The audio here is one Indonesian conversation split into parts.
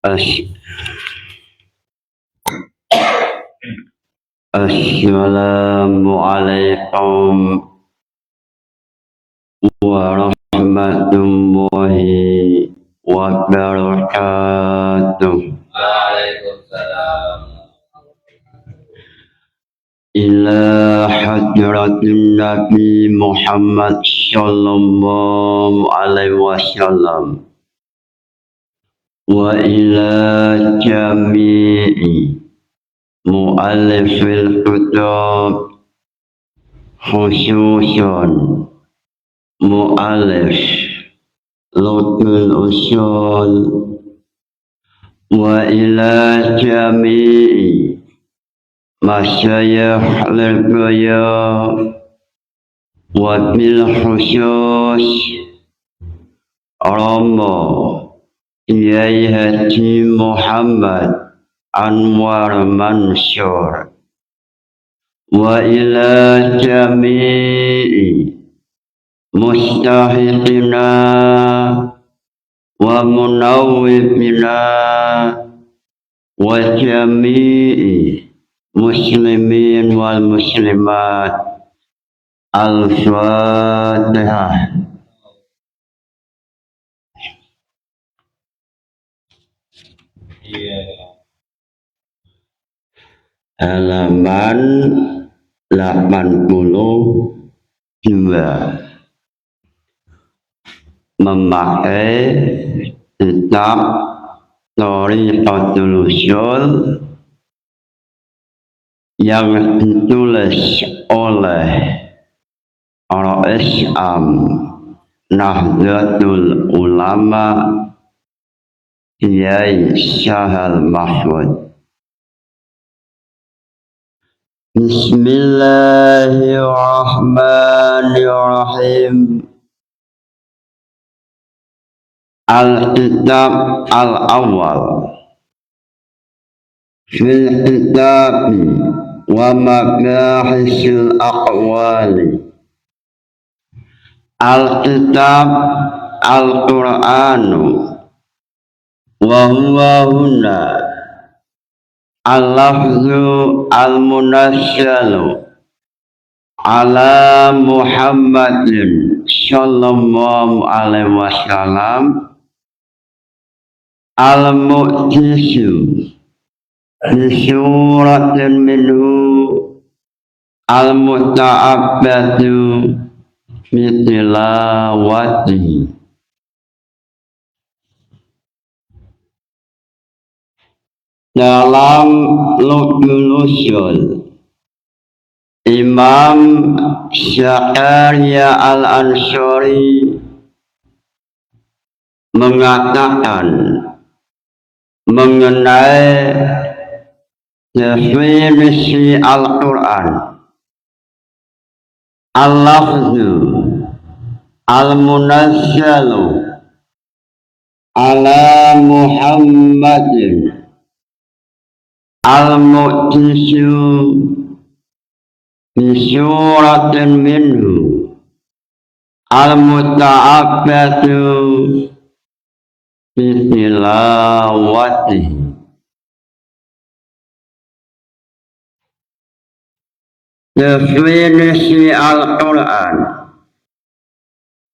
As- Assalamualaikum warahmatullahi wabarakatuh. Waalaikumsalam. Ila hadratin Nabi Muhammad sallallahu alaihi wasallam wa ila jami'i mu'allifil kutub khususun mu'allif lutul usul wa ila jami'i masyayikh lil-qaya wa bil khusus Romo Kiai Haji Muhammad Anwar Mansur wa ila jami'i mustahiqina wa munawwibina wa jami'i muslimin wal muslimat. Al-Fatihah. Halaman 82 memakai kitab Thariqatul Usul yang ditulis oleh Rais Am Nahdlatul Ulama Kiai Syahal Mahfud. Bismillahirrahmanirrahim. Al-Kitab Al-Awwal Fil Kitabi wa Mabahisil Aqwali. Al-Kitab Al-Qur'anu wa huwa huna al-lafzu al-munazzalu ala Muhammadin sallallahu alaihi wasallam al-mu'tisu bi suratin minhu al-muta'abbadu bi tilawatihi. Dalam Lutul Usul Imam Zakaria Al-Ansari mengatakan mengenai definisi Al-Quran, al-lafzu al-munazzalu ala Muhammadin al-mu'tisu bi suratin minhu al-muta'abbadu bi tilawatihi. Definisi Al-Quran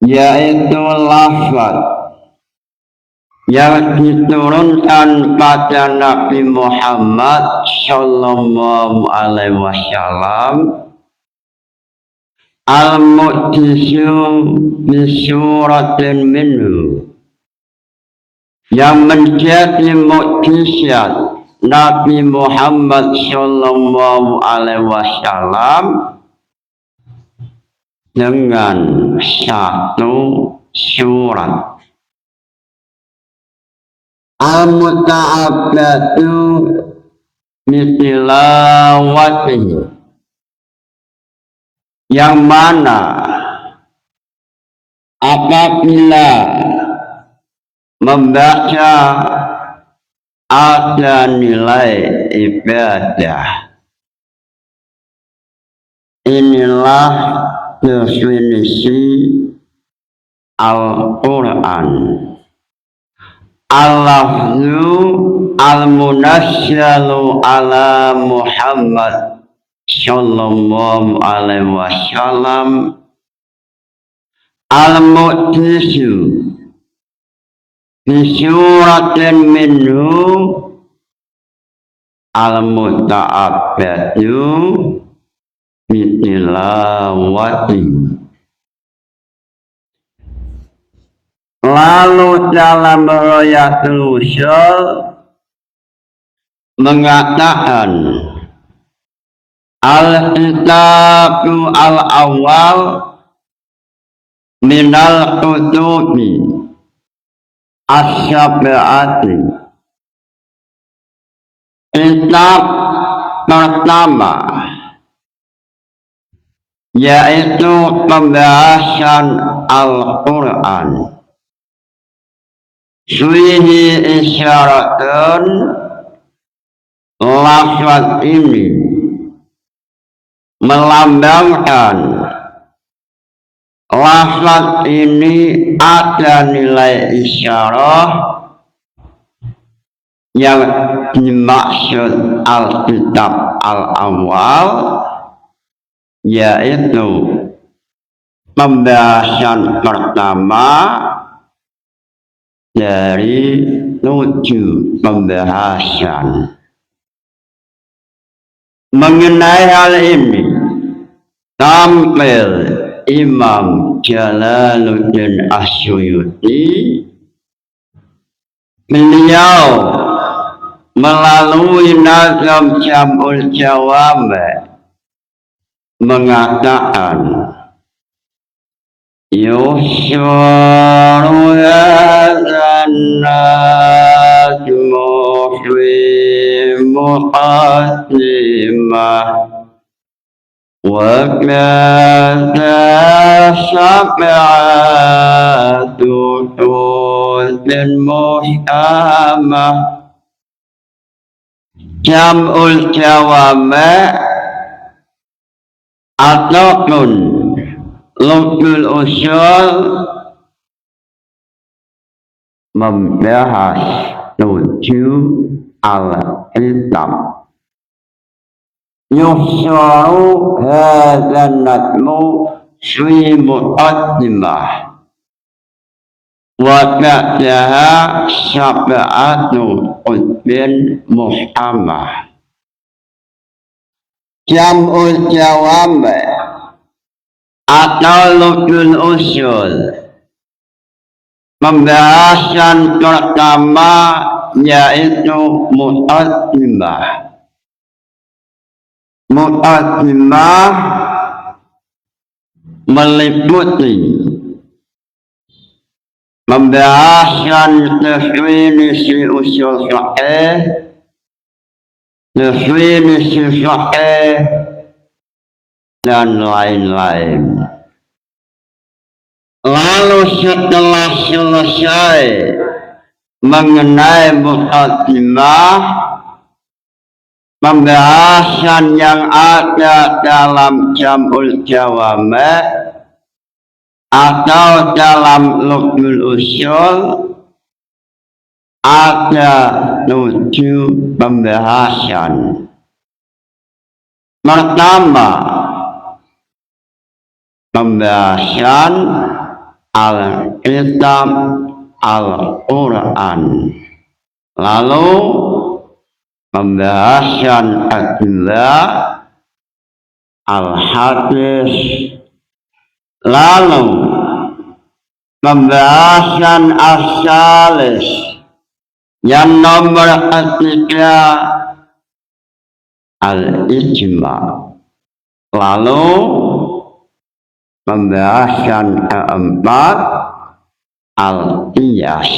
yaitu lafaz yang diturunkan pada Nabi Muhammad sallallahu alaihi wasallam al-mu'tisu bi suratin minhu, yang menjadi mukjizat Nabi Muhammad sallallahu alaihi wasallam dengan satu surat. Al-muta'abbadu bitilawatihi, yang mana apabila membaca ada nilai ibadah. Inilah definisi Al-Quran. al-lafzu al-munasyalu ala Muhammad sallallahu alaihi wasallam al-mu'tisu bisuratin minhu al-muta'abbadu bitilawati. Lalu dalam Royatul Usul mengatakan al-kitabu al-awwal minal kutubi as-sab'ati. Kitab pertama yaitu pembahasan Al-Quran. Fihi isyaratun, lafaz ini melambangkan, lafaz ini ada nilai isyarah yang dimaksud Alkitab al-awwal, yaitu pembahasan pertama dari 7 pembahasan. Mengenai hal ini tampil Imam Jalaluddin As-Suyuti. Beliau melalui nazam Jam'ul Jawami mengatakan yusyaru hadzan najmu fi muqaddimah wa kadza sab'atu dan muhkamah. Jam'ul Jawami ataupun Lubul Usul membahas 7 al-kitab. Yusyaru hadzal nadmu fi muqaddimah wa ba'daha sab'atu qutbin muhkamah. Jam'ul Jawami atau Lubul Usul pembahasan pertama yaitu muqaddimah. Muqaddimah meliputi pembahasan definisi usul fiqh, definisi fiqh dan lain-lain. Lalu setelah selesai mengenai muqaddimah, pembahasan yang ada dalam Jam'ul Jawami atau dalam Lubul Usul ada 7 pembahasan. Pertama, pembahasan Al-Kitab Al-Quran. Lalu pembahasan Adillah Al-Hadis. Lalu pembahasan As-Salis yang nomor 3 Al-Ijma. Lalu pembahasan keempat Al-Qiyas.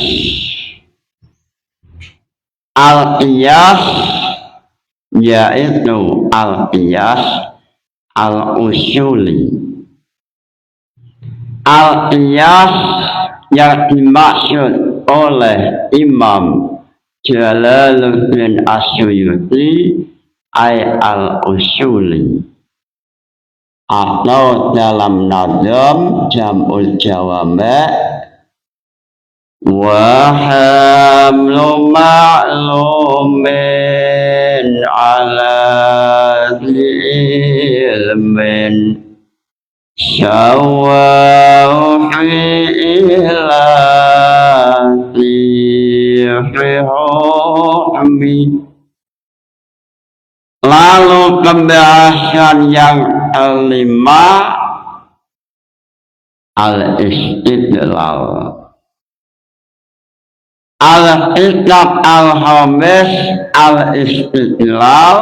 Al-Qiyas yaitu Al-Qiyas Al-Usuli. Al-Qiyas yang dimaksud oleh Imam Jalaluddin As-Suyuti ay Al-Usuli, atau dalam nazam Jam'ul Jawami وحمل معلوم على علم سواء في حكمي. Lalu pembahasan yang kelima, al-istidlal. Al-kitab al-khamis, al-istidlal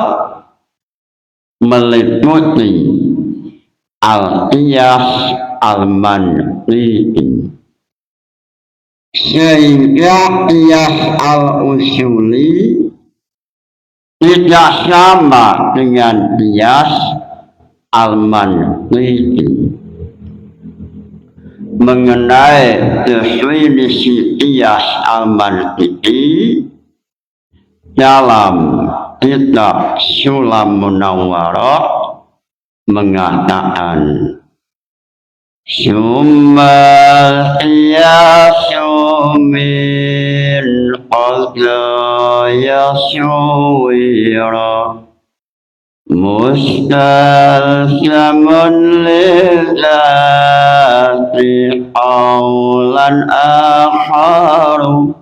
meliputi al-qiyas al-mantiqi. Sehingga qiyas al-usuli tidak sama dengan qiyas al-mantiqi. Mengenai definisi qiyas al-mantiqi dalam kitab Sulamun Munawwarah mengatakan summal qiyasu min qadaya syuwira mustalzamun lizati qawlan akharu.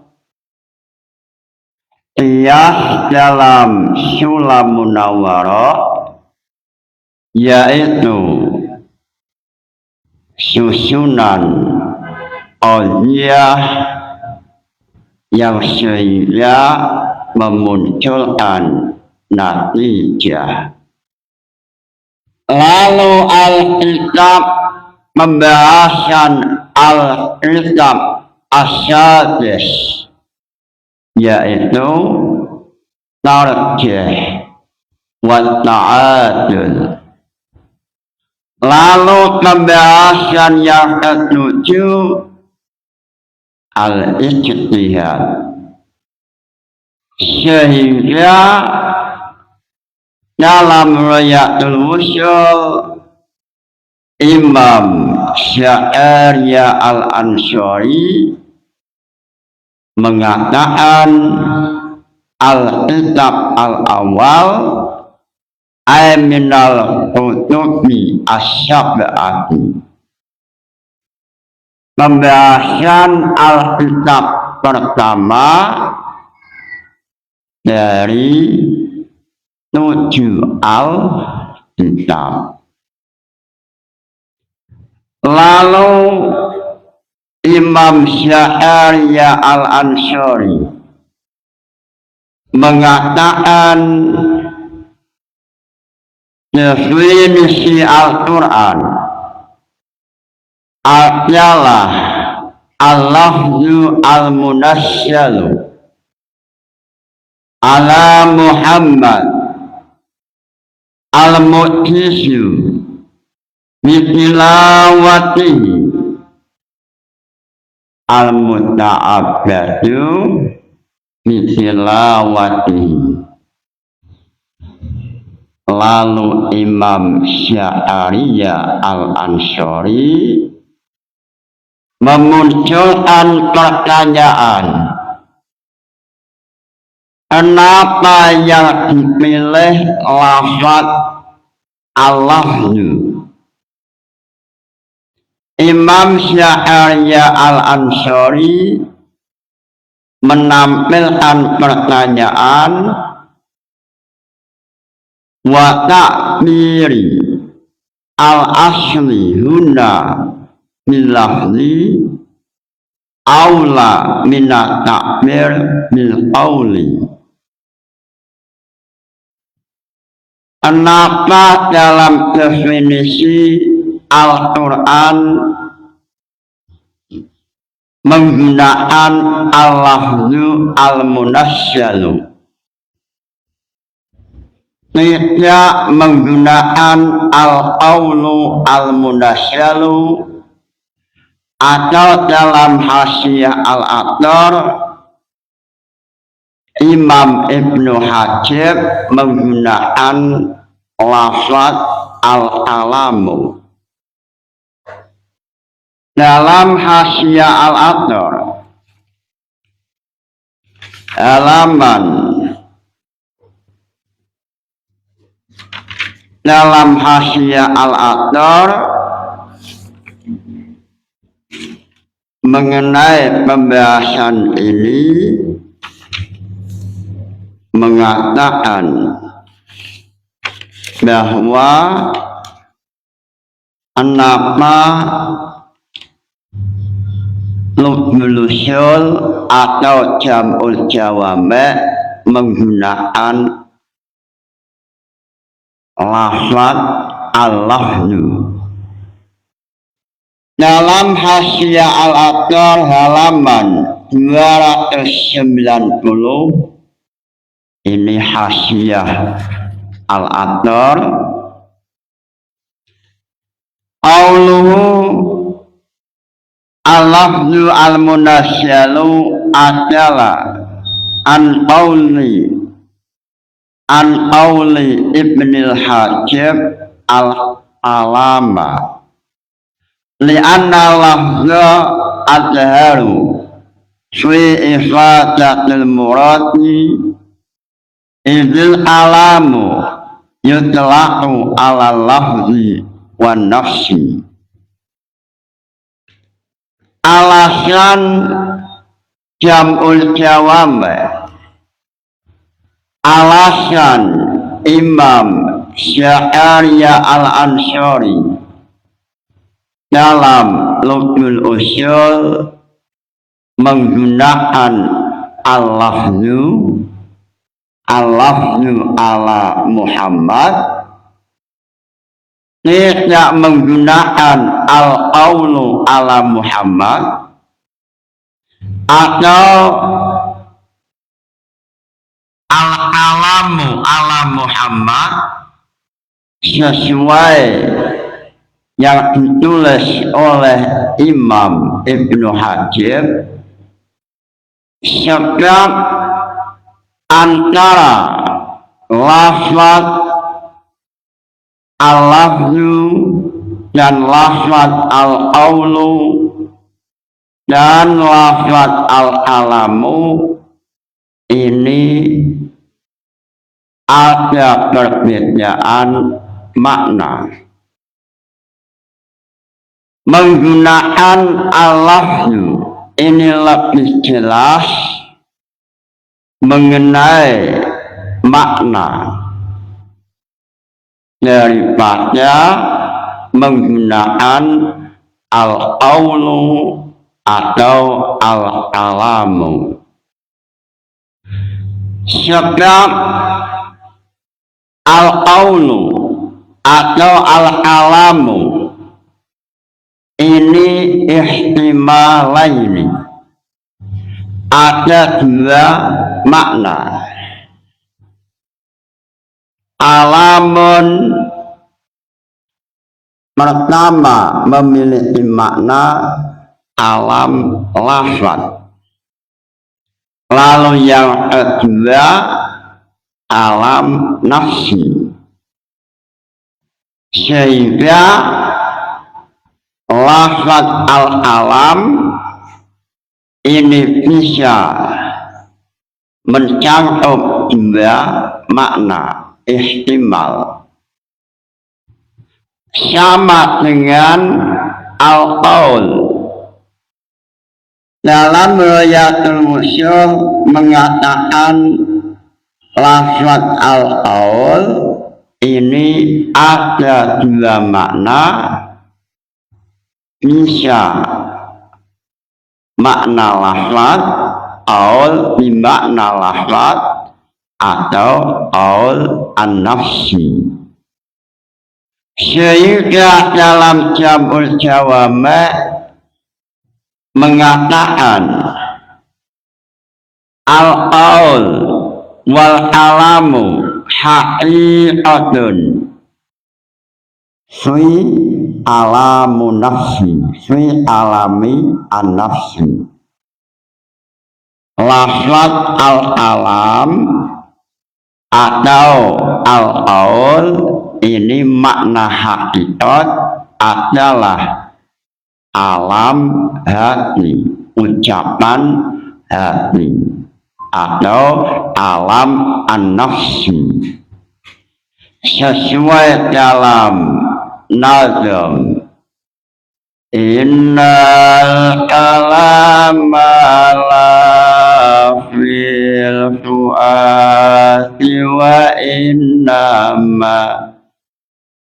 Qiyas dalam Sulamun Munawwarah yaitu susunan qadiyah yang sehingga memunculkan natijah. Lalu al-kitab pembahasan al-kitab as-sadis yaitu tarjih wa ta'adul. Lalu pembahasan yang ketujuh al-ijtihad, sehingga dalam Rayatul Wusul Imam Sya'ariyah al-Ansari mengatakan al-kitab al-awal ay minal kutubi as-sab'ati. Pembahasan al-kitab pertama dari 7 al-kitab. Lalu Imam Sya'ariyah al-Ansari mengatakan definisi Al-Quran adalah al-lafzu al-munasyalu ala Muhammad al-mu'tisu bitilawatihi al-muta'abbadu bitilawatihi. Lalu Imam Sya'ariyah al-Ansari memunculkan pertanyaan, kenapa yang dipilih lafaz al-lafzu? Imam Sya'ariyah al-Ansari menampilkan pertanyaan wa ta'biri al-asli huna min lafzi aula minat ta'bir bil qawli. Kenapa dalam definisi Al-Quran menggunakan al-lafzu al-munasyalu, tidak menggunakan al-qawlu al-munasyalu, atau dalam Hasyiah al-Aqdar Imam Ibnu Hajib menggunakan lafaz al-kalamu. Dalam Hasyiah al-Aqdar halaman dalam Hasyiah Al-Athar mengenai pembahasan ini mengatakan bahwa nama lubul usul atau jam'ul jawami' menggunakan lafaz al-lafzu. Dalam Hasyiah Al-Athar halaman 290, ini Hasyiah Al-Athar, qauluhu al-lafzu al-munasyalu adalah an qawli Ibnil Hajib al-Alama li'anna lafza adharu fi ifadatil muradi idil alamu yutlaqu ala lafzi wa nafsi. Alasan jam'ul jawami', alasan Imam Sya'ariyah Al-Ansari dalam lubul usul menggunakan al-lafzu ala Muhammad, tidak menggunakan al-qawlu ala Muhammad atau al-kalamu ala Muhammad sesuai yang ditulis oleh Imam Ibnu Hajib, sebab antara lafaz al-lafzu dan lafaz al-qawlu dan lafaz al-kalamu ini ada perbedaan makna. Menggunakan al-lafzu ini lebih jelas mengenai makna daripada menggunakan al-qawlu atau al-kalamu. Sebab al-qawlu atau al-kalamu ini ihtimalaini, ada dua makna. Alamun pertama memiliki makna alam lafaz, lalu yang kedua alam nafsi, sehingga lafaz al-alam ini bisa mencakup dua makna ihtimal, sama dengan al-qaul. Dalam Riyatul Ushul mengatakan lafaz al-qaul ini ada dua makna, bisa makna lafaz qaul bimakna lafaz atau qaul an-nafsi. Sehingga dalam jam'ul jawami' mengatakan al-qaul wal kalamu haqiqatun fi alamu nafsi, fi alami an-nafsi. Lafaz al-kalam atau al-qaul ini makna hakikat adalah alam hati, ucapan hati. atau alam an-nafs sesuai dalam nazam innal kalama la fil fu'ati wa innama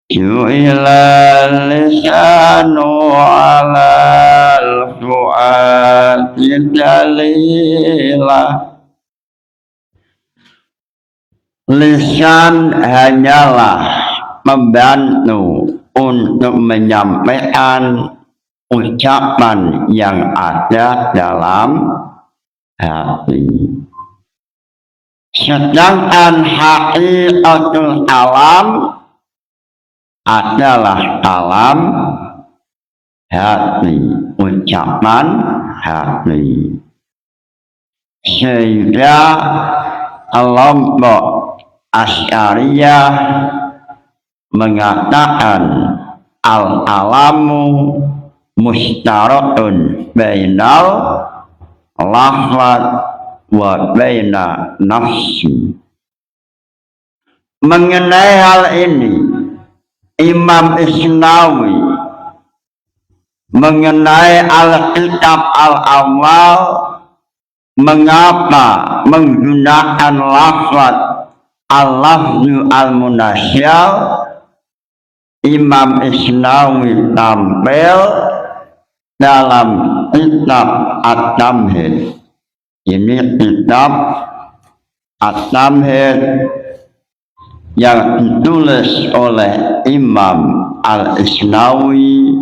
ju'ilal lisanu alal fu'ati dalilah. Lisan hanyalah membantu untuk menyampaikan ucapan yang ada dalam hati. Sedangkan hakikatul alam adalah alam hati, ucapan hati. Sehingga kelompok Asy'ariyah mengatakan al-alamu mustarakun bainal lafaz wa baina nafsi. Mengenai hal ini Imam Isnawi mengenai Al-Kitab Al-Awwal mengapa menggunakan lafaz al-lafzu al-munasyal. Imam Isnawi tampil dalam kitab At-Tamhid. Ini kitab At-Tamhid yang ditulis oleh Imam Al-Isnawi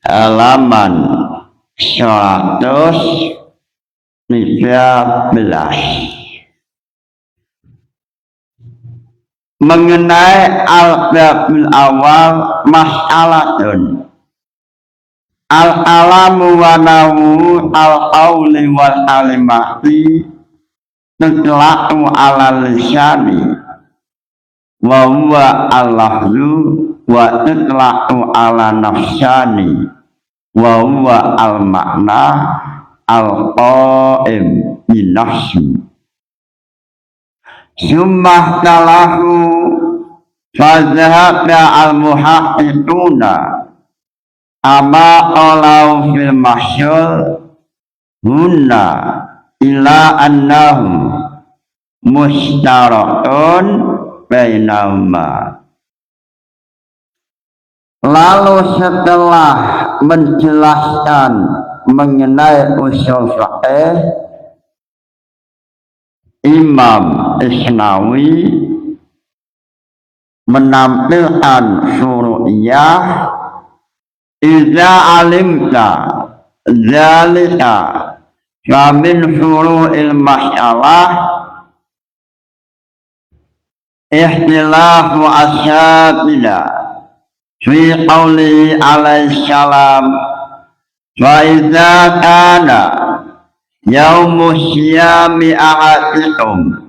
halaman 113. Mengenai al-babul awal mas'alatun al-alamu wa nawu al-qawli wal kalimati tutlaqu ala lisani wa huwa al-lafzu wa tutlaqu ala nafsani wa huwa al-makna al-qa'im bi nafsi. Summah talahu fazahaba al-muhaqqiquna ama qalau fil mahsyur hunna ila annahum mustarakun bainahuma. Lalu setelah menjelaskan mengenai usul fiqh, Imam Isnawi menampilkan syuru'iyah idza alimta dzalika fa min syuru'il mas'alah ihtilafu ashabina fi qawli alaihi salam wa idza kana yaumu siyami ahadikum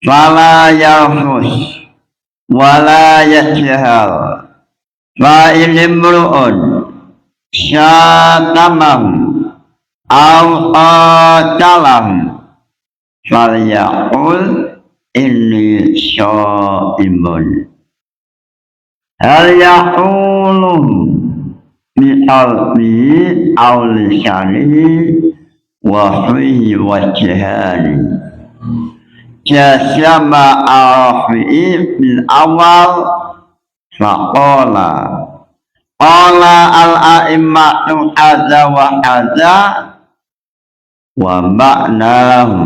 fala yarfus wala yajhal fa in imru'un syatamahu aw qatalahu falyaqul inni sha'imun. Hal yaqulu bi qalbi aw lisanihi wa fihi wajhani jasama al-fi'i bil awal faqala qala al-a'immatu hadza wa hadza wa ma'nahu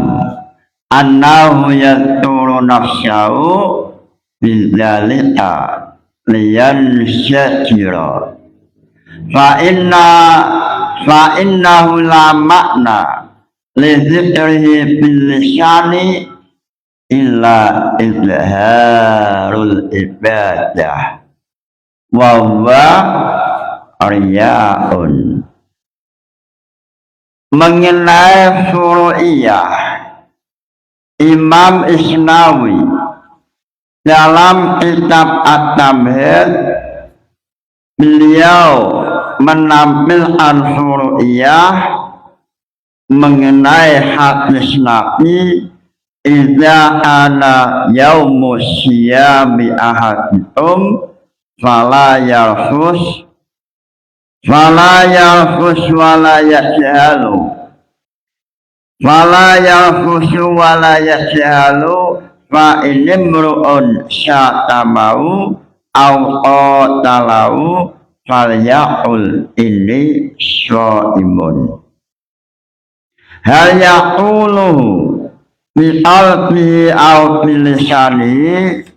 annahu yasturu nafsahu bil dzalika liyansyajira fa innahu la makna li dzikrihi bil lisani illa izharul ibadah wa huwa riyaun. Mengenai syuru'iyah, Imam Isnawi dalam kitab At-Tamhid beliau menampilkan syuru'iyah mengenai hadis Nabi, idza ana yaumus siyami ahadikum fala yarfus wala yajhalu wala yajhalu fa inimru'un syatamahu au qatalahu falyaqul inni shaimun. Hal yaquluhu bi qalbihi au bi lisanihi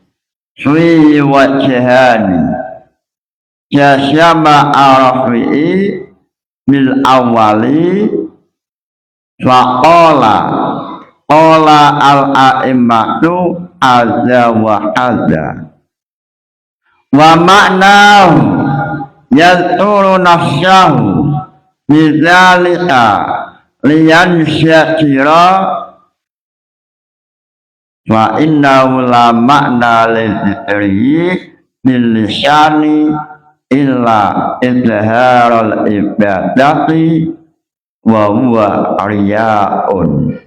fi wajhani jasyama arafi'i bil awali wa qala al-a'immatu azza wa azza wa ma'nahu yadhuru nafsahu bidzalika liyansyatira wa innahu la ma'na lidhikri bil lisani illa izharul ibadati wa huwa riya'un.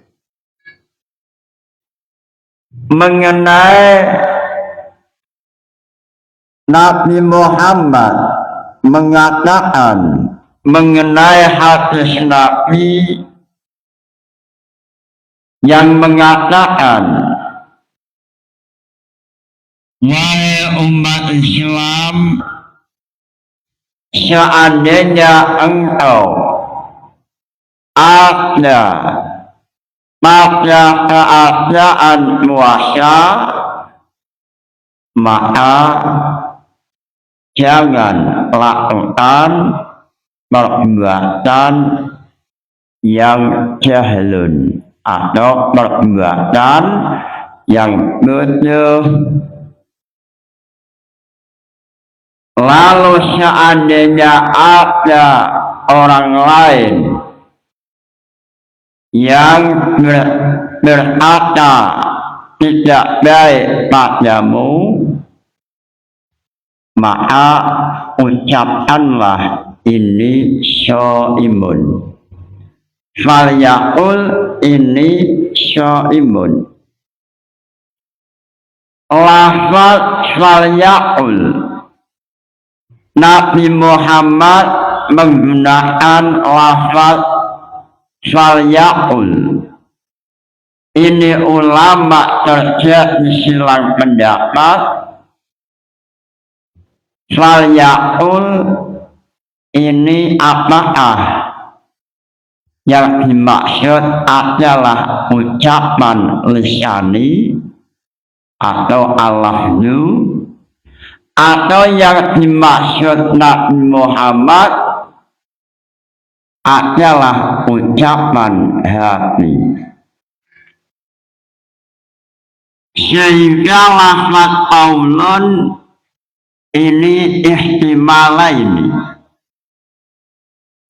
Mengenai Nabi Muhammad mengatakan mengenai hadis Nabi yang mengatakan, wahai umat Islam, seandainya engkau ada pada keadaan puasa, maka jangan lakukan perbuatan yang jahlun atau perbuatan yang bodoh. Lalu seandainya ada orang lain yang berkata tidak baik padamu, maka ucapkanlah ini shaimun. Falyaqul ini shaimun. Lafaz falyaqul, Nabi Muhammad menggunakan lafaz falyaqul. Ini ulama terjadi silang pendapat. Falyaqul ini apakah yang dimaksud adalah ucapan lisani atau al-lafzu, atau yang dimaksud Nabi Muhammad adalah ucapan hati. Sehingga lafaz qaulun ini ihtimalaini,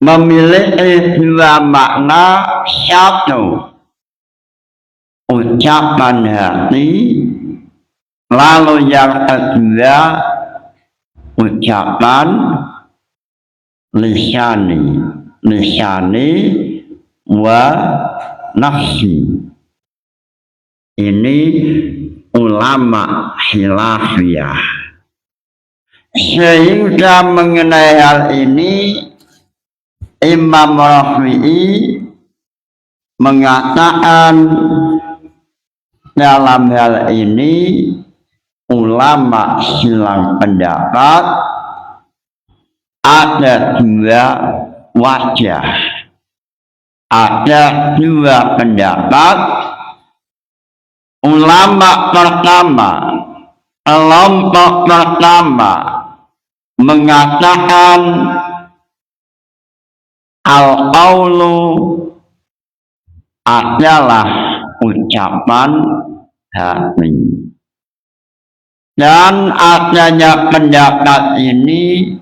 memiliki dua makna. Satu, ucapan hati, lalu yang kedua ucapan lisani wa nafsi. Ini ulama khilafiyah. Sehingga mengenai hal ini Imam Rafi'i mengatakan dalam hal ini ulama silang pendapat, ada dua wajah, ada dua pendapat. Ulama pertama, kelompok pertama mengatakan al-qaulu adalah ucapan hati. Dan adanya pendapat ini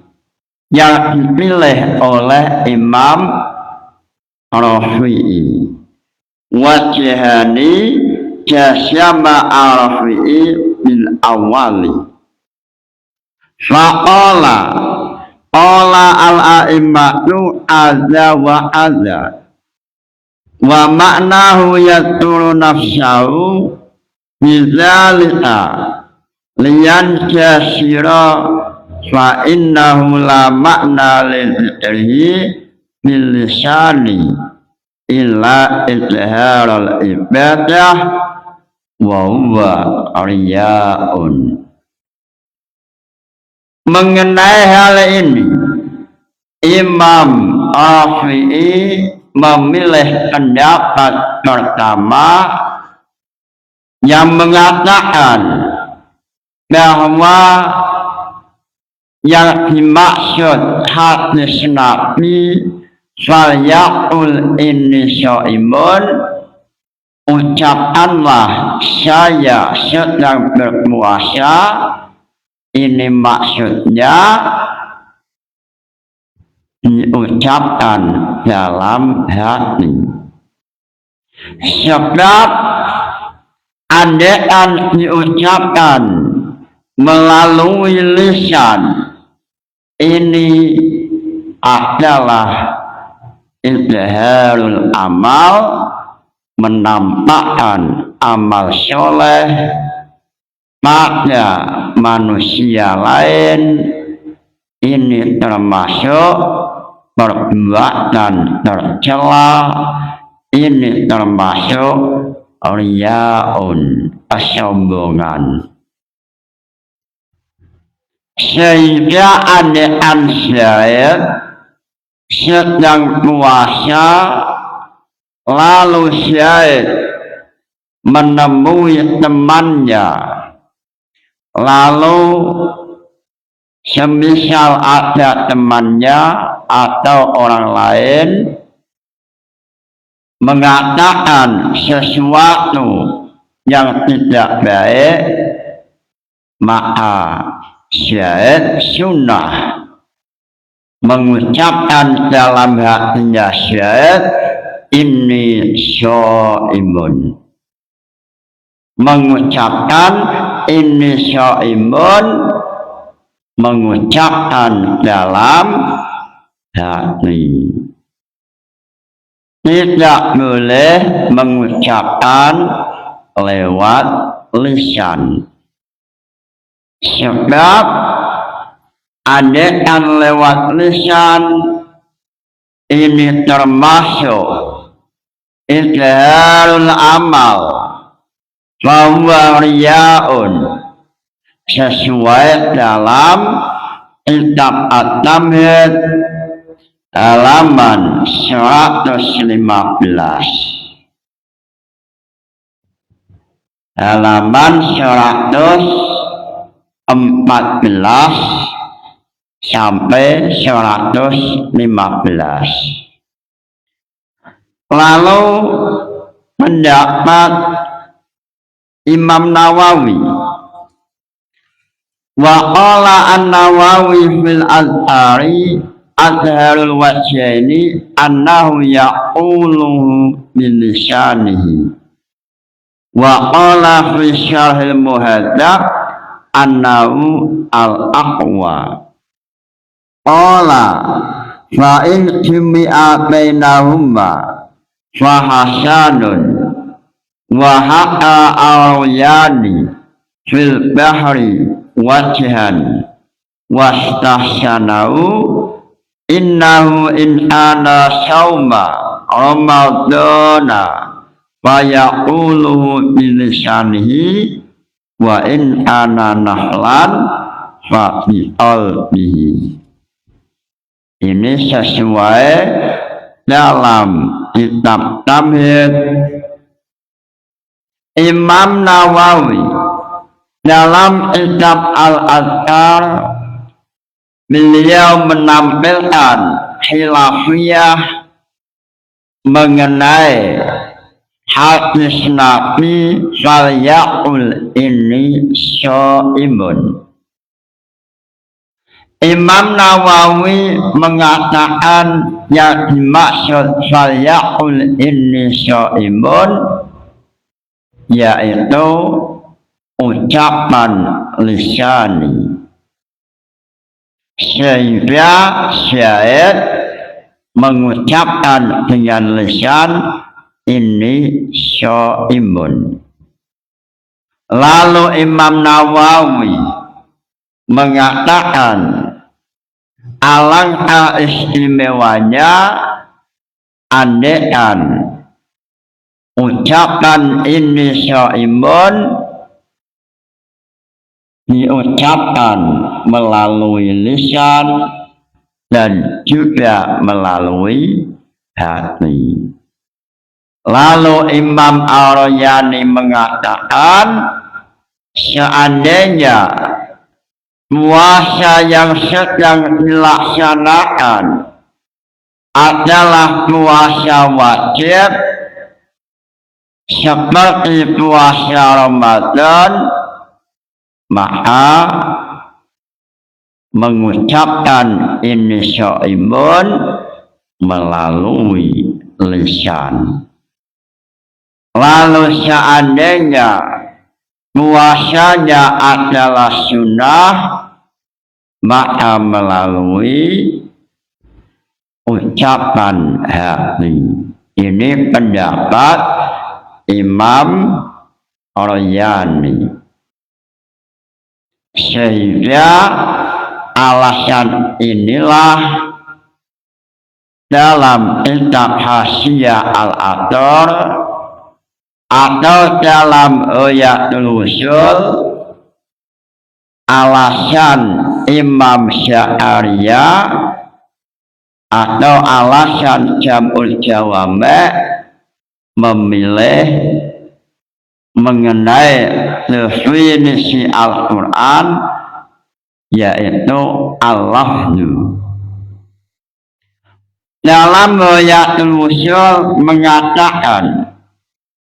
yang dipilih oleh Imam Rafi'i. Wajhani jasyama al-Rafi'i bil awali. Faqala qala al-a'immatu azza wa azza. wa maknahu yaturu nafsahu bidzalika liyan jasira fa innahu la makna lidzikrihi bil lisani illa izharul ibadah wa huwa riyaun. Mengenai hal ini Imam Rafi'i memilih pendapat pertama yang mengatakan bahwa yang dimaksud hadis Nabi falyaqul inni shaimun, ucapkanlah saya sedang berpuasa, ini maksudnya diucapkan dalam hati. Sebab andaikan diucapkan melalui lisan, ini adalah izharul amal, menampakkan amal soleh pada manusia lain. Ini termasuk perbuatan tercela, ini termasuk riyaun, kesombongan. Sehingga andaikan saya sedang puasa lalu saya menemui temannya, lalu semisal ada temannya atau orang lain mengatakan sesuatu yang tidak baik, maka syahid sunnah mengucapkan dalam hatinya syahid inni shaimun, mengucapkan inni shaimun, mengucapkan dalam hati. Tidak boleh mengucapkan lewat lisan. Sebab andaikan lewat lisan ini termasuk izharul amal, fahuwa riyaun, sesuai dalam kitab At-Tamhid halaman 115. Halaman 114 sampai 115. Lalu pendapat Imam Nawawi, wa qala an-Nawawi fil azhari azharul wajhaini annahu yaquluhu bilisanihi, wa qala fi syarhil muhadzab annahu al-aqwa. Qala fa in jami'a bainahuma fa hasanun wa haqa awyani fil bahri wajhan wastahsanahu innahu in ana sauma ramadana fa yaquluhu bilisanihi wa in ana nahlan fa biqalbihi. Ini sesuai dalam kitab Tamhid Imam Nawawi. Dalam kitab Al-Azkar beliau menampilkan khilafiyah mengenai hadis Nabi falyaqul inni shaimun. Imam Nawawi mengatakan yang dimaksud falyaqul inni shaimun yaitu ucapan lisani, sehingga syahid mengucapkan dengan lisan ini syaimun. Lalu Imam Nawawi mengatakan alangkah istimewanya andean ucapan ini syaimun diucapkan melalui lisan dan juga melalui hati. Lalu Imam Ar-Rayani mengatakan seandainya puasa yang sedang dilaksanakan adalah puasa wajib seperti puasa Ramadan, maka mengucapkan ini syaimun melalui lisan. Lalu seandainya puasanya adalah sunnah, maka melalui ucapan hati. Ini pendapat Imam Ar-Rayani. Sehingga alasan inilah dalam kitab Hasyiah Al-Athar atau dalam Ghayatul Usul alasan Imam Sya'riyah atau alasan Jam'ul Jawami' memilih mengenai definisi Al-Quran yaitu al-lafzu. Dalam Ghayatul Usul mengatakan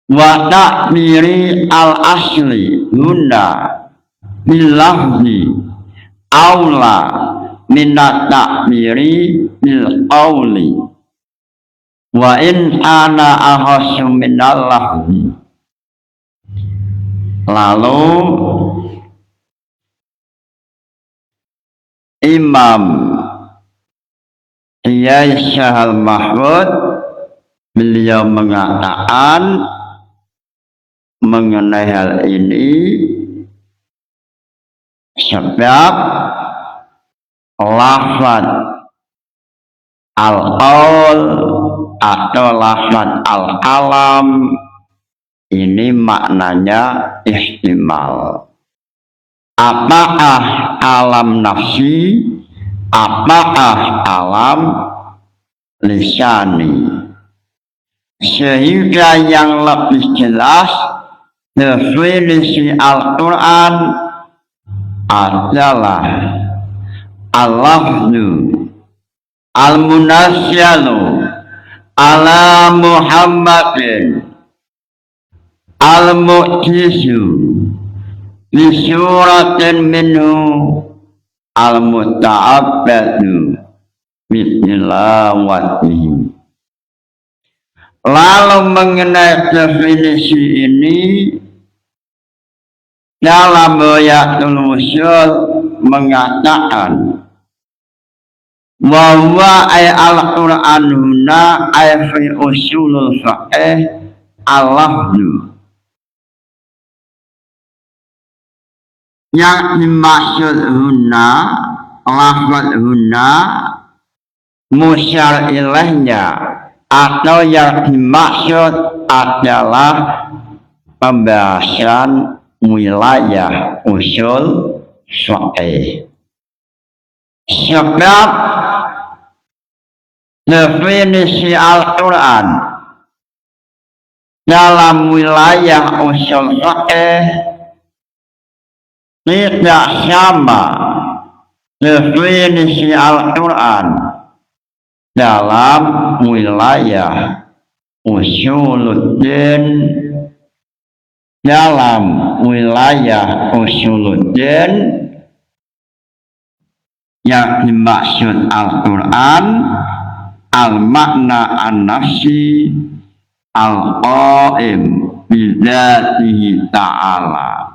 wa ta'miri al-asli huna bil-lafzi aula minat ta'miri bil-qawli wa in ana ahassu minal-lafzi. Lalu Imam Kiai Syahal Mahmud beliau mengatakan mengenai hal ini sebab lafaz al-qaul atau lafaz al-kalam ini maknanya ihtimal. Apakah alam nafsi, apakah alam lisani. Sehingga yang lebih jelas definisi Al-Quran adalah al-lafzu al-munazzalu ala Muhammadin al-mu'jizu bi suratin minhu al-muta'abbadu bitilawatihi. Lalu mengenai definisi ini dalam Ghayatul Usul mengatakan bahwa al-Quran huna ay fi usulul fiqh al-lafzu. Yang dimaksud huna, lafaz huna musyar ilaihnya atau yang dimaksud adalah pembahasan wilayah usul fiqh. Sebab definisi Al-Quran dalam wilayah usul fiqh tidak sama definisi Al-Quran dalam wilayah usuluddin, dalam wilayah usuluddin yang dimaksud Al-Quran al-makna an-nafsi al-qaim bidzatihi ta'ala.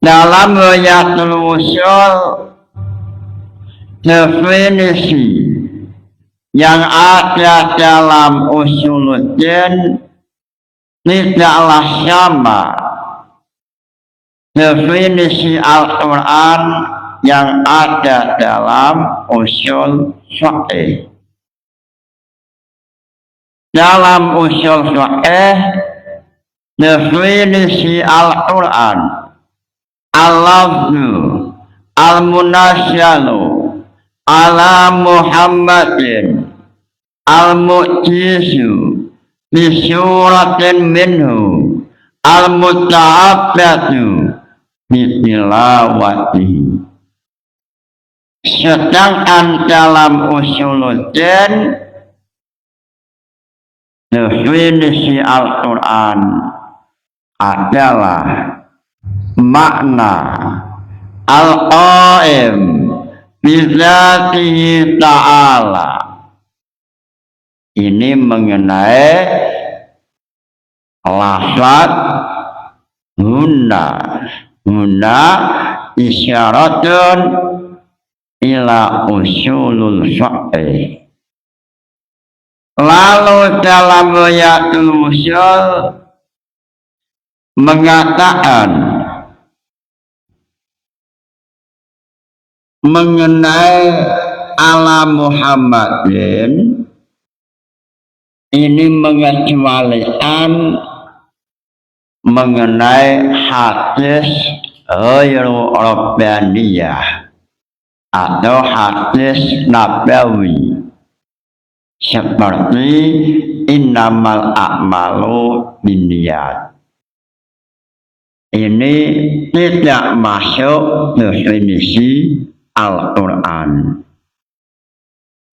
Dalam Ghayatul Usul definisi yang ada dalam usuluddin tidaklah sama definisi Al-Quran yang ada dalam usul fiqh. Dalam usul fiqh, definisi Al-Quran, al-lafzu, al-munazzalu, ala Muhammadin, al-mu'jizu, bisuratin minhu, al-muta'abbatu, bitilawatihi. Sedangkan dalam usuluddin, definisi Al-Quran adalah makna al-qaim bizatihi ta'ala. Ini mengenai lafaz huna isyaratun ila usulul fiqh. Lalu dalam Ghayatul Usul mengatakan mengenai ala Muhammadin, ini mengecualikan mengenai hadis ghairu rabbaniyah atau hadis nabawi seperti innamal a'malu binniyat. Ini tidak masuk definisi Al-Quran.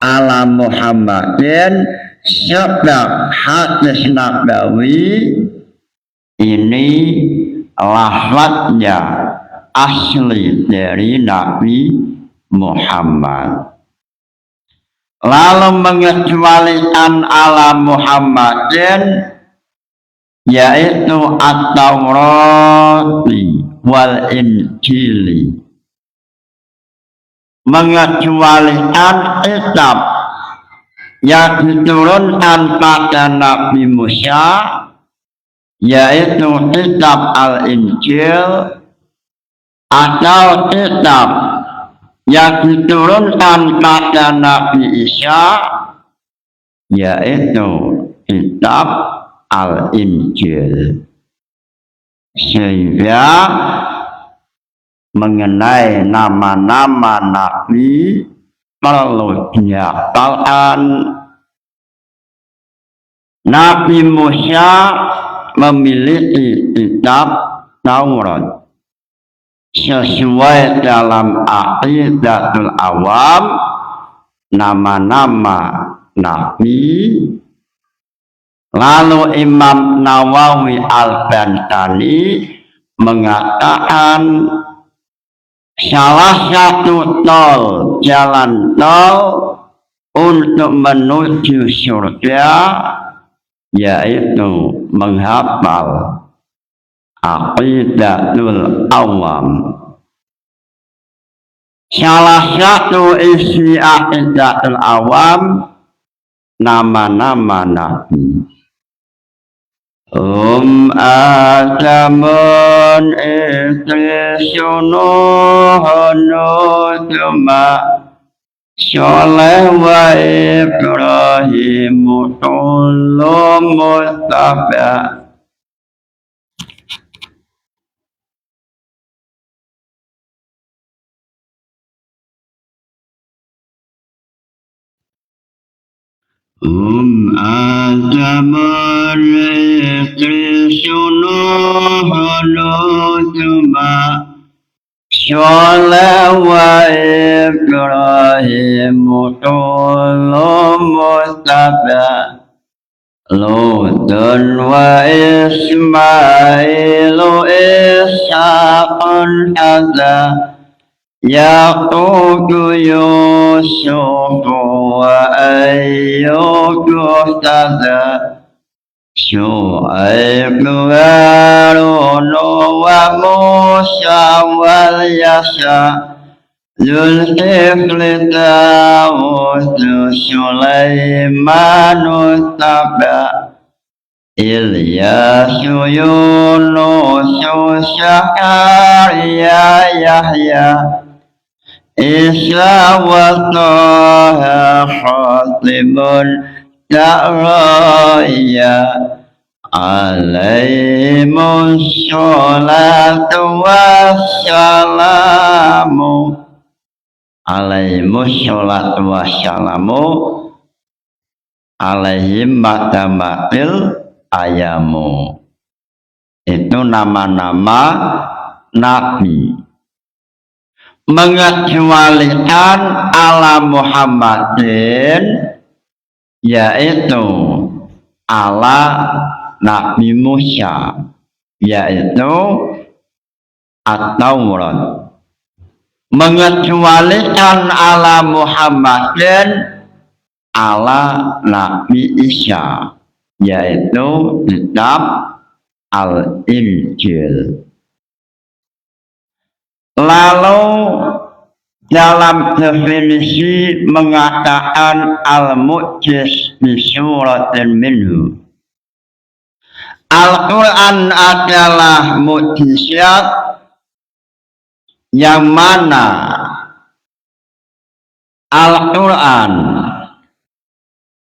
Ala Muhammadin sebab hadis nabawi ini lafaznya asli dari Nabi Muhammad. Lalu mengecualikan ala Muhammadin yaitu at-Taurati wal Injili. Mengecualikan kitab yang diturunkan pada Nabi Musa yaitu kitab Al-Injil atau kitab yang diturunkan pada Nabi Isa yaitu kitab Al-Injil. Sehingga mengenai nama-nama Nabi perlu dihafalkan. Nabi Musa memiliki kitab Taurat. Sesuai dalam Aqidatul Awam, nama-nama Nabi. Lalu Imam Nawawi Al-Bantani mengatakan salah satu jalan tol untuk menuju surga yaitu menghafal Aqidatul Awam. Salah satu isi Aqidatul Awam nama-nama Nabi. Adamun Nuhunutuma Sholeh wa Ibrahimu Tulum Mustafa. Adamun Nuhunutuma Sholeh wa Ibrahimu Tulum Mustafa. Lutun wa Ismailu Ishaqun hadza Yaqubu Yusufu wa Ayyubu hadza Syu'aibu Harun wa Musa wal Yasa Zulkifli Dawud Sulaimanu Taba Ilyasu Yunus Syakaria Yahya Isa wa Taha Khatibun Da'raya Alaihimus salatu wassalamu Alaihimus salatu wassalamu Alaihim madamatil ayamu. Itu nama-nama Nabi. Mengecualikan ala Muhammadin yaitu ala Nabi Musa yaitu At-Taurat. Mengecualikan ala Muhammadin ala Nabi Isa yaitu kitab Al-Injil. Lalu dalam definisi mengatakan al-mu'jiz bi suratin minhu. Al-Quran adalah mukjizat yang mana Al-Quran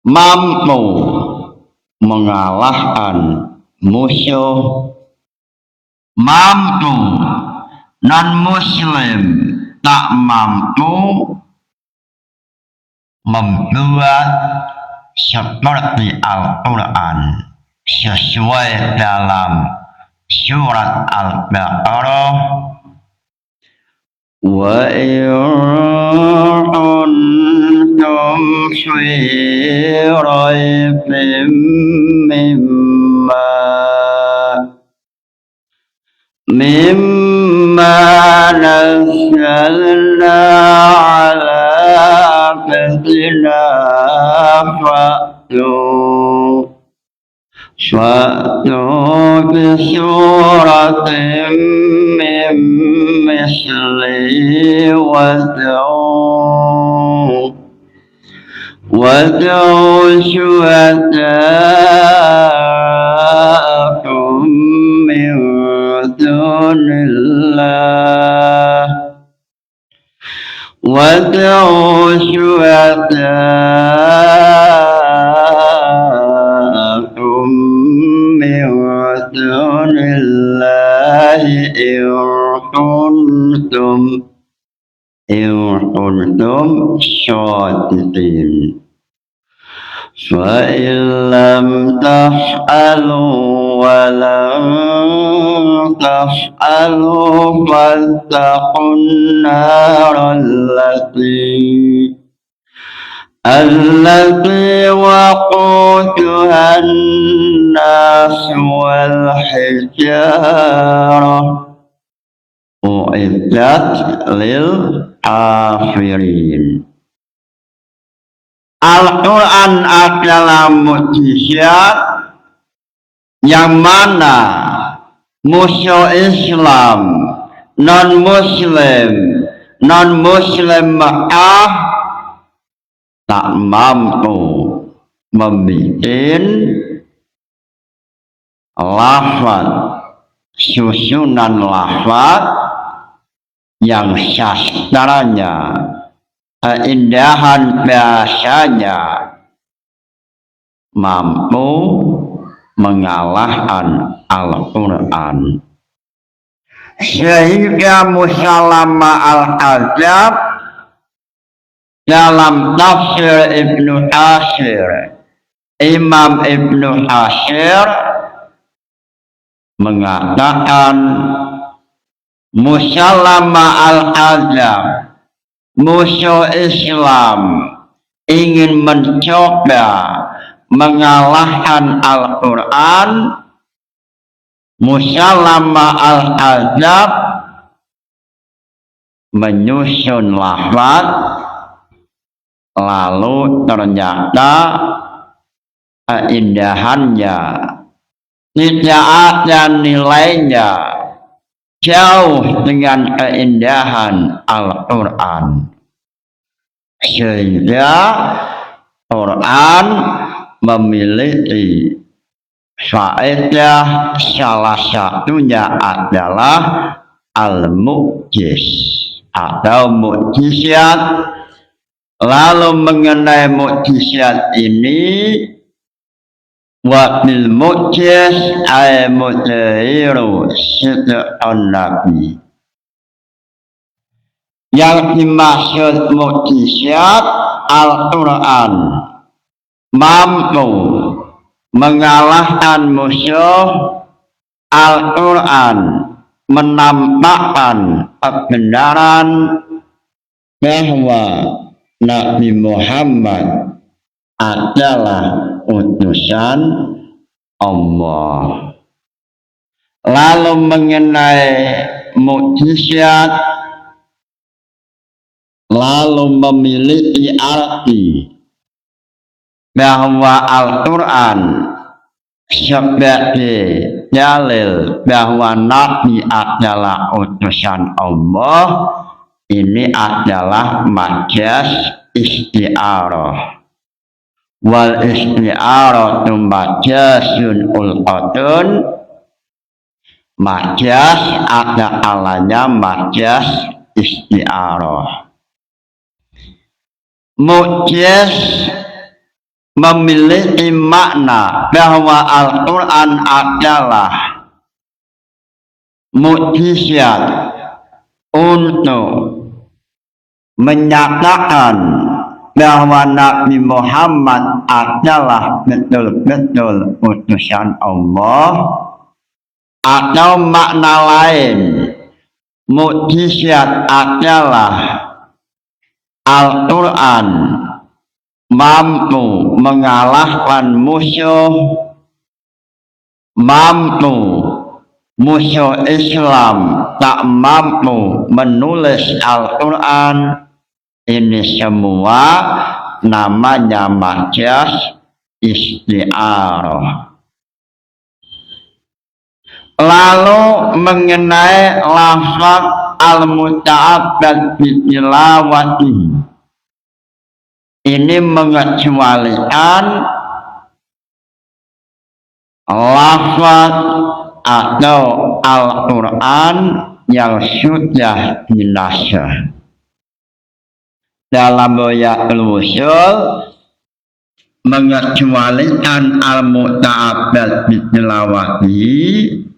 mampu mengalahkan musuh, mampu non-muslim tak mampu membuat seperti Al-Quran sesuai dalam surat Al-Baqarah wa kuntum fi raibin mimma nazzalna ala abdina fa'tu bi suratin min misli wad'u syuhada'akum min dunillah wad'u syuhada'akum min dunillahi in kuntum shadiqin. فَإِن لَّمْ تَفْعَلُوا وَلَن تَفْعَلُوا فَاتَّقُوا النَّارَ التي وقودها الناس والحجارة أعدت للكافرين. Al-Quran adalah mukjizat yang mana musuh Islam, non-Muslim Mekah tak mampu membuat lafaz, susunan lafaz yang sastranya, keindahan bahasanya mampu mengalahkan Al-Quran. Sehingga Musalamah Al-Kadzab dalam tafsir Ibnu Katsir, Imam Ibnu Katsir mengatakan Musalamah Al-Kadzab, musuh Islam, ingin mencoba mengalahkan Al-Quran. Musalamah Al-Kadzab menyusun lafaz, lalu ternyata keindahannya tidak ada nilainya jauh dengan keindahan Al-Quran, sehingga Quran memiliki faedah, salah satunya adalah al-mu'jiz atau mukjizat. Lalu mengenai mukjizat ini, wa bil mu'jiz ay mudhiru sidqan nabi. Yang dimaksud mukjizat Al-Quran mampu mengalahkan musuh. Al-Quran menampakkan kebenaran bahwa Nabi Muhammad adalah utusan Allah. Lalu mengenai mukjizat, lalu memiliki arti bahwa Al-Quran sebagai dalil bahwa Nabi adalah utusan Allah. Ini adalah majaz isti'arah. Wal isti'arah majazun ulqatun. Majaz ada kalanya majaz isti'arah. Mu'jiz memiliki makna bahwa Al-Quran adalah mukjizat untuk menyatakan bahwa Nabi Muhammad adalah betul-betul utusan Allah. Atau makna lain, mukjizat adalah Al-Quran mampu mengalahkan musuh, mampu musuh Islam tak mampu menulis Al-Quran. Ini semua namanya majaz isti'arah. Lalu mengenai lafaz al-muta'abbad bitilawati, ini mengecualikan lafaz atau Al-Quran yang sudah dinasah. Dalam Ghayatul Wusul mengecualikan al-muta'abbad bitilawati,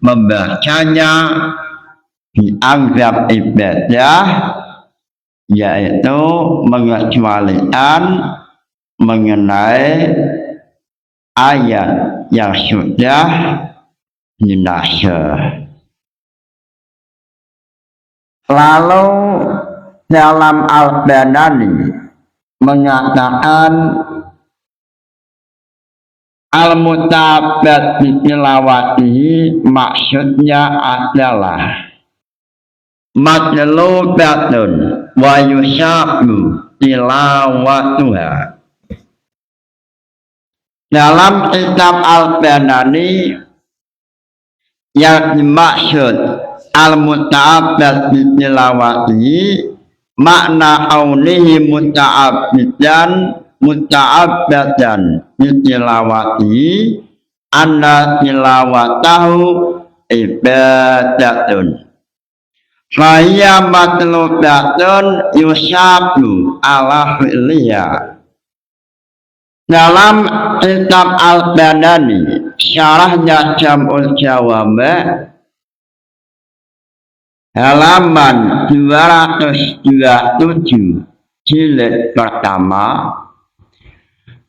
membacanya dianggap ibadah, yaitu mengecualikan mengenai ayat yang sudah dinasah. Lalu dalam Al-Banani mengatakan al-muta'abbad bitilawatihi maksudnya adalah matlubatun wa yushabu tilawatuha. Dalam kitab Al-Banani yang dimaksud al-muta'abbad bitilawatihi makna kaunihi muta'abbadan bitilawati anna tilawatahu ibadatun faya matlubatun yusabu ala fi'liya. Dalam kitab Al-Banani syarahnya Jam'ul Jawami halaman 227 jilid pertama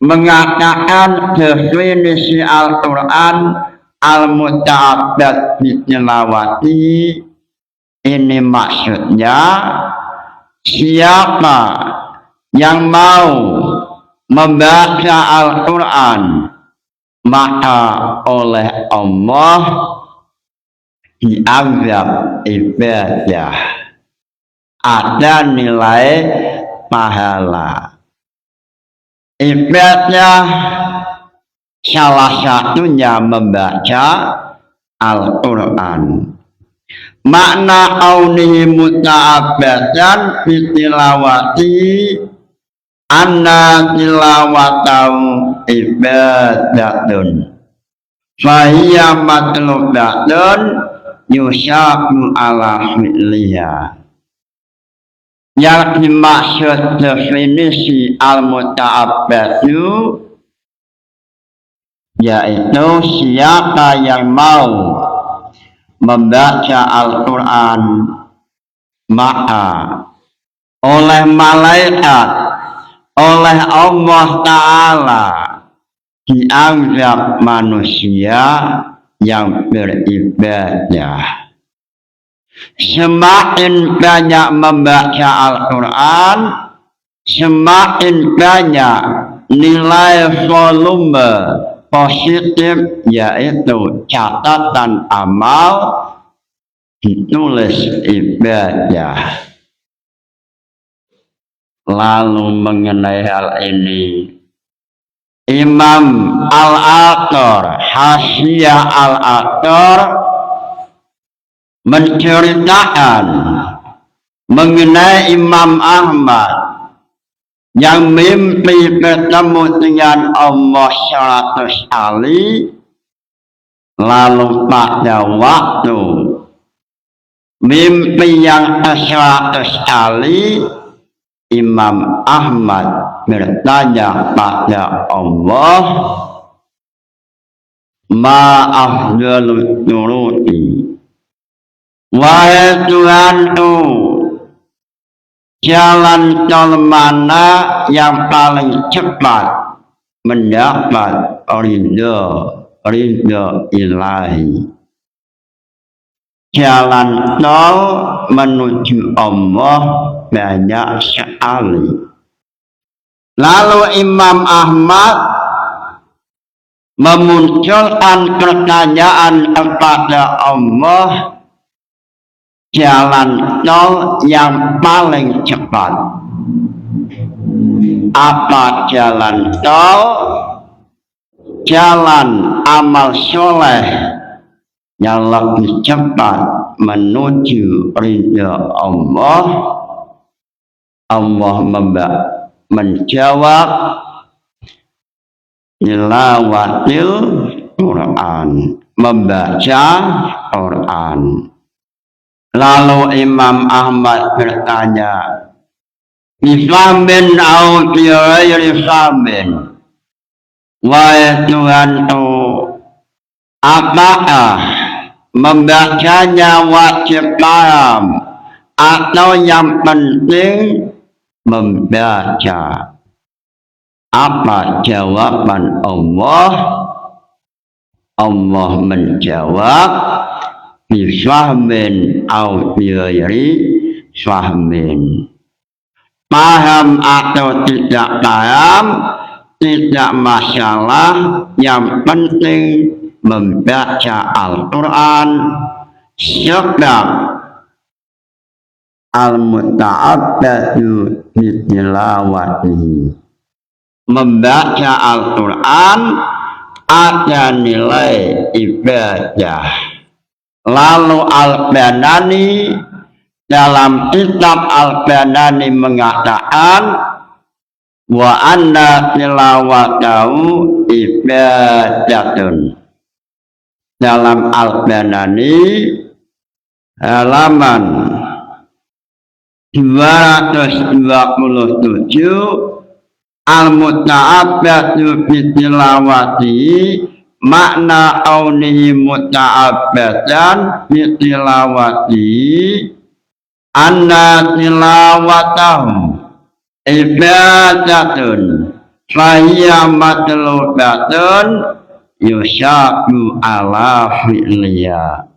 mengatakan definisi Al-Quran al-muta'abbad bitilawati, ini maksudnya siapa yang mau membaca Al-Quran maka oleh Allah dianggap ibadah, ada nilai pahala. Ibadah salah satunya membaca Al-Quran. makna aunihi muta'abbatan fitilawati anna tilawatau ibadatun fahiyya matlubatun yusabu ala fi'liya. Yang dimaksud definisi al-muta'abbatu yaitu siapa yang mau membaca Al-Quran maka oleh malaikat, oleh Allah Ta'ala dianggap manusia yang beribadah. Semakin banyak membaca Al-Quran, semakin banyak nilai volume positif, yaitu catatan amal ditulis ibadah. Lalu mengenai hal ini, Imam Al-Aqar, Hasyiah Al-Aqar menceritakan mengenai Imam Ahmad yang mimpi bertemu dengan Allah 100 kali, lalu pada waktu mimpi yang 100 kali Imam Ahmad bertanya pada Allah, ma afdalul turuti, wahai Tuhanku, jalan tol mana yang paling cepat mendapat ridho ilahi? Jalan tol menuju Allah banyak sekali. Lalu Imam Ahmad memunculkan pertanyaan kepada Allah, jalan tol yang paling cepat apa? Jalan tol, jalan amal soleh yang lebih cepat menuju ridha Allah. Allah menjawab, tilawatil Quran, membaca Quran. Lalu Imam Ahmad bertanya, bifamin au bi ghairi famin, wahai Tuhanku, apakah membacanya wajib paham atau yang penting membaca? Apa jawaban Allah? Allah menjawab, bifahmin au bi'iri fahmin. Paham atau tidak paham tidak masalah, yang penting membaca Al-Quran. Sebab al-muta'abbadu bitilawatihi, membaca Al-Quran ada nilai ibadah. Lalu Al-Banani dalam kitab Al-Banani mengatakan, wa anna tilawatahu ibadatun. Dalam Al-Banani halaman 227, al-muta'abbadu bitilawati, makna aunihi muta'abbatan bitilawati, anna tilawatahu ibadatun fahiyya matlubatun yusabu ala fi'liya.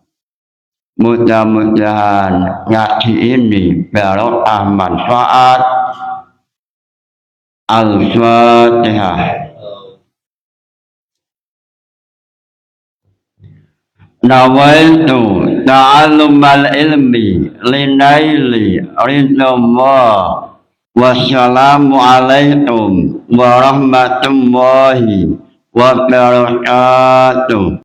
Mudah-mudahan ngaji ini barokah manfaat. Al-Fatihah. Nawaitu ta'allumal ilmi linaili ridallah. Wassalamu alaikum warahmatullahi wabarakatuh.